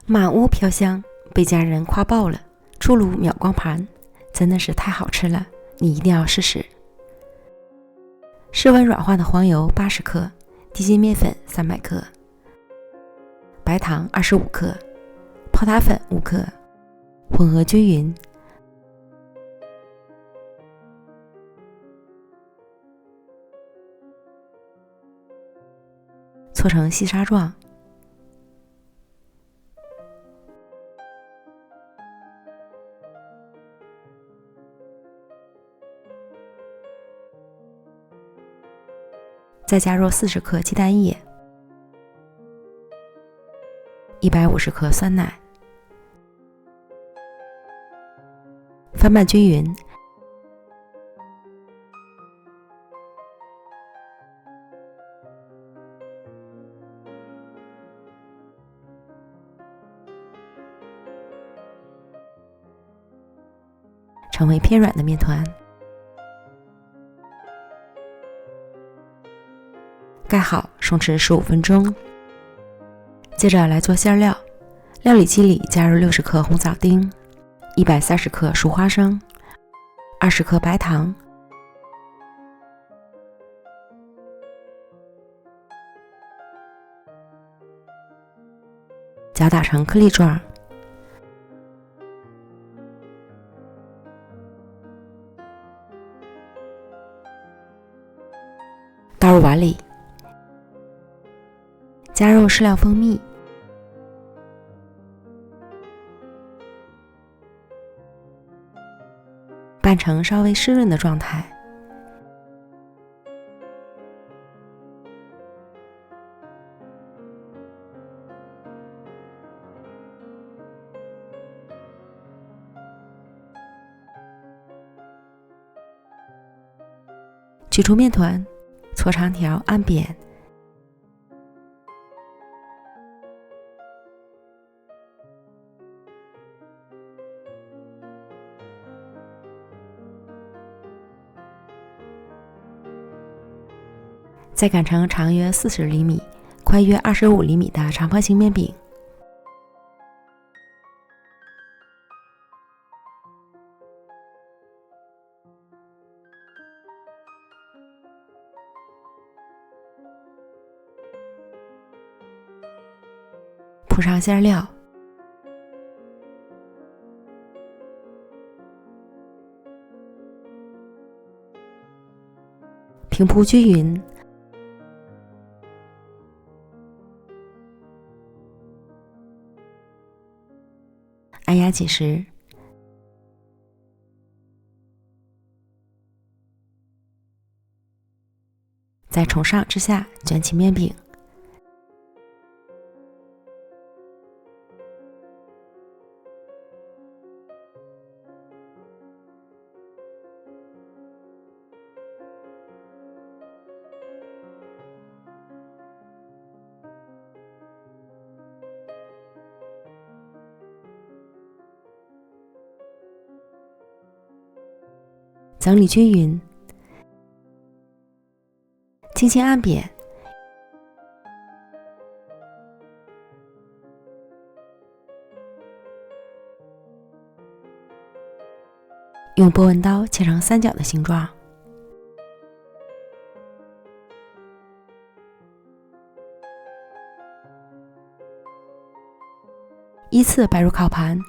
满屋飘香，被家人夸爆了。出炉秒光盘，真的是太好吃了，你一定要试试。室温软化的黄油80克，低筋面粉300克，白糖25克，泡打粉5克，混合均匀。搓成细沙状。再加入40克鸡蛋液，150克酸奶，翻拌均匀。成为偏软的面团。盖好，松弛15分钟。接着来做馅料，料理机里加入60克红枣丁，130克熟花生，20克白糖，搅打成颗粒状。倒入碗里，加入适量蜂蜜，拌成稍微湿润的状态。取出面团，搓长条按扁，再擀成长约40厘米、宽约25厘米的长方形面饼。铺上馅料，平铺均匀，按压紧实，再从上至下卷起面饼。整理均匀，轻轻按扁，用波纹刀切成三角的形状。依次摆入烤盘，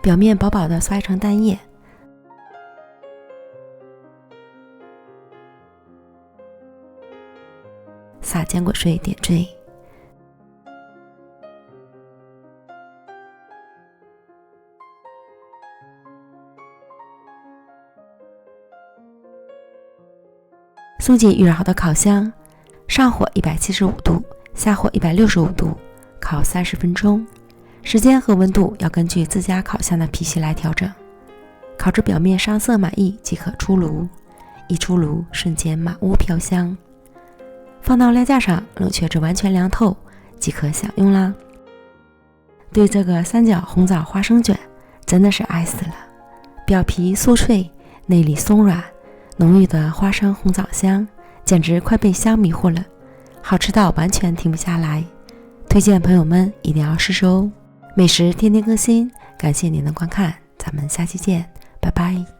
表面薄薄的刷一层蛋液，撒坚果碎点缀，送进预热好的烤箱，上火175度，下火165度，烤30分钟。时间和温度要根据自家烤箱的脾气来调整。烤至表面上色满意即可出炉，一出炉瞬间满屋飘香。放到料架上冷却至完全凉透即可享用啦。对这个三角红枣花生卷，真的是爱死了。表皮酥脆，内里松软，浓郁的花生红枣香，简直快被香迷糊了，好吃到完全停不下来。推荐朋友们一定要试试哦。美食天天更新，感谢您的观看，咱们下期见，拜拜。